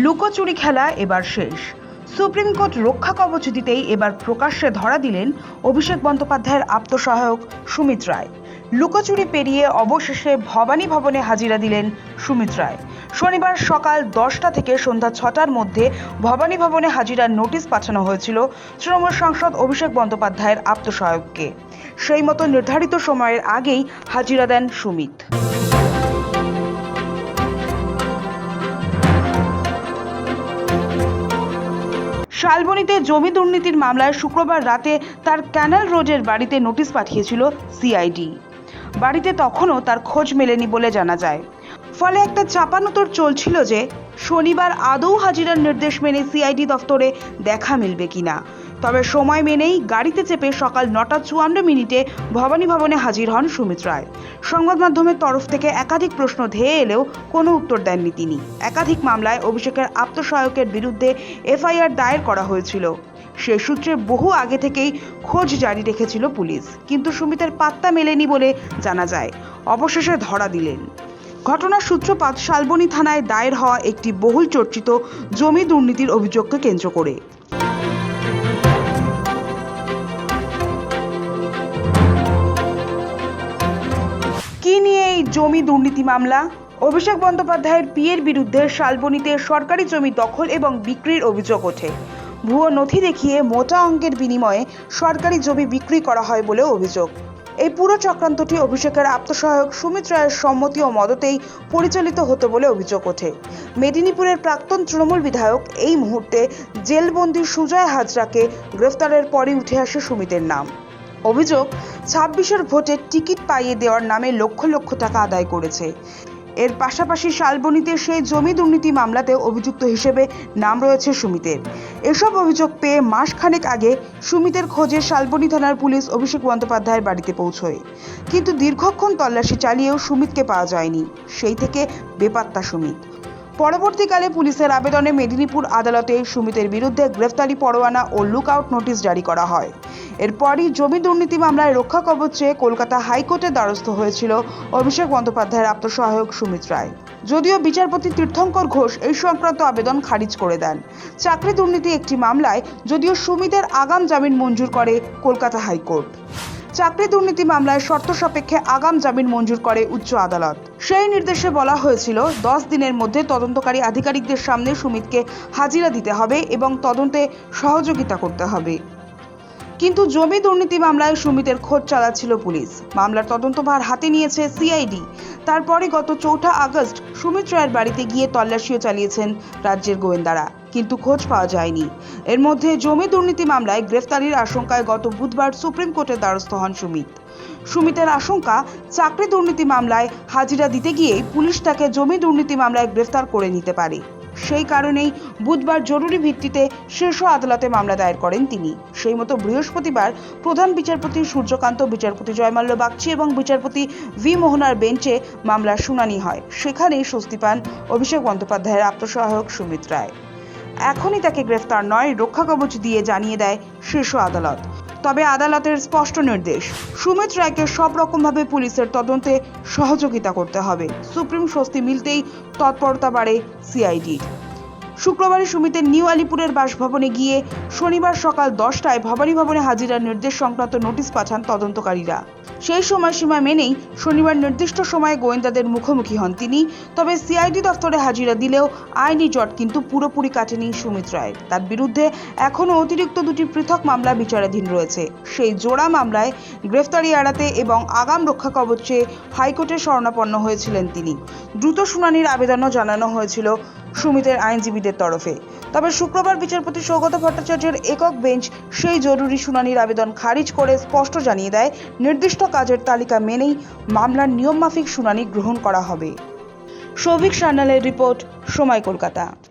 লুকোচুরি খেলা এবার শেষ। সুপ্রিম কোর্ট রক্ষা কবচ দিতেই এবার প্রকাশ্যে ধরা দিলেন অভিষেক বন্দ্যোপাধ্যায়ের আত্মসহায়ক সুমিত রায়। লুকোচুরি পেরিয়ে অবশেষে ভবানী ভবনে হাজিরা দিলেন সুমিত রায়। শনিবার সকাল 10টা থেকে সন্ধ্যা 6টার মধ্যে ভবানী ভবনে হাজিরার নোটিশ পাঠানো হয়েছিল তৃণমূল সাংসদ অভিষেক বন্দ্যোপাধ্যায়ের আত্মসহায়ককে। সেই মতো নির্ধারিত সময়ের আগেই হাজিরা দেন সুমিত। শালবনীতে জমি দুর্নীতির মামলায় শুক্রবার রাতে তার ক্যানাল রোডের বাড়িতে নোটিশ পাঠিয়েছিল সিআইডি। বাড়িতে তখনও তার খোঁজ মেলেনি বলে জানা যায়। ফলে একটা চাপানোতর চলছিল যে শনিবার আদৌ হাজিরার নির্দেশ মেনে সিআইডি দফতরে দেখা মিলবে কিনা। তবে সময় মেনেই গাড়িতে চেপে সকাল 9:54 ভবানী ভবনে হাজির হন সুমিত রায়। সংবাদ মাধ্যমের তরফ থেকে একাধিক প্রশ্ন ধেয়ে এলেও কোনো উত্তর দেননি তিনি। একাধিক মামলায় অভিষেকের আত্মসহায়কের বিরুদ্ধে এফআইআর দায়ের করা হয়েছিল। সে সূত্রে বহু আগে থেকেই খোঁজ জারি রেখেছিল পুলিশ, কিন্তু সুমিতের পাত্তা মেলেনি বলে জানা যায়। অবশেষে ধরা দিলেন। ঘটনার সূত্রপাত শালবনী থানায় দায়ের হওয়া একটি বহুল চর্চিত জমি দুর্নীতির অভিযোগকে কেন্দ্র করে। কি নিয়ে এই জমি দুর্নীতি মামলা? অভিষেক বন্দ্যোপাধ্যায়ের পিএর বিরুদ্ধে শালবনীতে সরকারি জমি দখল এবং বিক্রির অভিযোগ ওঠে। ভুয়ো নথি দেখিয়ে মোটা অঙ্কের বিনিময়ে সরকারি জমি বিক্রি করা হয় বলে অভিযোগ। এই পুরো চক্রান্তটি অভিষেকের আত্মসহায়ক সুমিত রায়ের সম্মতি ও মদতেই পরিচালিত হতো বলে অভিযোগ ওঠে। মেদিনীপুরের প্রাক্তন তৃণমূল বিধায়ক এই মুহূর্তে জেলবন্দি সুজয় হাজরাকে গ্রেফতারের পরই উঠে আসে সুমিতের নাম। অভিযোগ, 26-এর ভোটে টিকিট পাইয়ে দেওয়ার নামে লক্ষ লক্ষ টাকা আদায় করেছে। এর পাশাপাশি শালবনীতে সেই জমি দুর্নীতি মামলাতেও অভিযুক্ত হিসেবে নাম রয়েছে সুমিতের। এসব অভিযোগ পেয়ে মাসখানেক আগে সুমিতের খোঁজে শালবনী থানার পুলিশ অভিষেক বন্দ্যোপাধ্যায়ের বাড়িতে পৌঁছয়। কিন্তু দীর্ঘক্ষণ তল্লাশি চালিয়েও সুমিতকে পাওয়া যায়নি। সেই থেকে বেপাত্তা সুমিত। পরবর্তীকালে পুলিশের আবেদনে মেদিনীপুর আদালতে সুমিতের বিরুদ্ধে গ্রেফতারি পরোয়ানা ও লুকআউট নোটিশ জারি করা হয়। এরপরই জমি দুর্নীতি মামলায় রক্ষা কবচ চেয়ে কলকাতা হাইকোর্টের দ্বারস্থ হয়েছিল অভিষেক বন্দ্যোপাধ্যায়ের আত্মসহায়ক সুমিত রায়। যদিও বিচারপতি তীর্থঙ্কর ঘোষ এই সংক্রান্ত আবেদন খারিজ করে দেন। চাকরি দুর্নীতি একটি মামলায় যদিও সুমিতের আগাম জামিন মঞ্জুর করে কলকাতা হাইকোর্ট। চাকরি দুর্নীতি মামলায় শর্ত সাপেক্ষে আগাম জামিন মঞ্জুর করে উচ্চ আদালত। সেই নির্দেশে বলা হয়েছিল 10 দিনের মধ্যে তদন্তকারী আধিকারিকদের সামনে সুমিতকে হাজিরা দিতে হবে এবং তদন্তে সহযোগিতা করতে হবে। কিন্তু জমি দুর্নীতি মামলায় সুমিতের খোঁজ চালাচ্ছিল পুলিশ। মামলার তদন্তভার হাতে নিয়েছে সিআইডি। তারপরে গত 4 আগস্ট সুমিত রায়ের বাড়িতে গিয়ে তল্লাশিও চালিয়েছেন রাজ্যের গোয়েন্দারা, কিন্তু খোঁজ পাওয়া যায়নি। এর মধ্যে জমি দুর্নীতি মামলায় গ্রেফতারির আশঙ্কায় গত বুধবার সুপ্রিম কোর্টের দ্বারস্থ হন সুমিত। সুমিতের আশঙ্কা, চাকরি দুর্নীতি মামলায় হাজিরা দিতে গিয়েই পুলিশ তাকে জমি দুর্নীতি মামলায় গ্রেফতার করে নিতে পারে। সেই কারণেই বুধবার জরুরি ভিত্তিতে শীর্ষ আদালতে মামলা দায়ের করেন তিনি। সেই মতো বৃহস্পতিবার প্রধান বিচারপতি সূর্যকান্ত, বিচারপতি জয়মাল্য বাগচি এবং বিচারপতি ভি মোহনার বেঞ্চে মামলার শুনানি হয়। সেখানেই স্বস্তি পান অভিষেক বন্দ্যোপাধ্যায়ের আত্মসহায়ক সুমিত রায়। এখনই তাকে গ্রেফতার নয়, রক্ষা কবচ দিয়ে জানিয়ে দেয় শীর্ষ আদালত। তবে আদালতের স্পষ্ট নির্দেশ, সুমিত রায়কে সব রকমভাবে পুলিশের তদন্তে সহযোগিতা করতে হবে। সুপ্রিম স্বস্তি মিলতেই তৎপরতা বাড়ে সিআইডি। শুক্রবারই সুমিতের নিউ আলিপুরের বাসভবনে গিয়ে শনিবার সকাল 10টায় ভবানী ভবনে হাজিরার নির্দেশ সংক্রান্ত নোটিশ পাঠান তদন্তকারীরা। সেই সময়সীমা মেনেই শনিবার নির্দিষ্ট সময়ে গোয়েন্দাদের মুখোমুখি হন তিনি। তবে সিআইডি দফতরে হাজিরা দিলেও আইনি জট কিন্তু পুরোপুরি কাটেনি সুমিত রায়। তার বিরুদ্ধে এখনও অতিরিক্ত 2টি পৃথক মামলা বিচারাধীন রয়েছে। সেই জোড়া মামলায় গ্রেফতারি এড়াতে এবং আগাম রক্ষা কবচ চেয়ে হাইকোর্টে শরণাপন্ন হয়েছিলেন তিনি। দ্রুত শুনানির আবেদনও জানানো হয়েছিল সুমিতের আইনজীবীদের তরফে। তবে শুক্রবার বিচারপতি সৌগত ভট্টাচার্যের একক বেঞ্চ সেই জরুরি শুনানির আবেদন খারিজ করে স্পষ্ট জানিয়ে দেয়, নির্দিষ্ট কাজের তালিকা মেনেই মামলার নিয়মমাফিক শুনানি গ্রহণ করা হবে। সৌভিক সান্যালের রিপোর্ট, সময়, কলকাতা।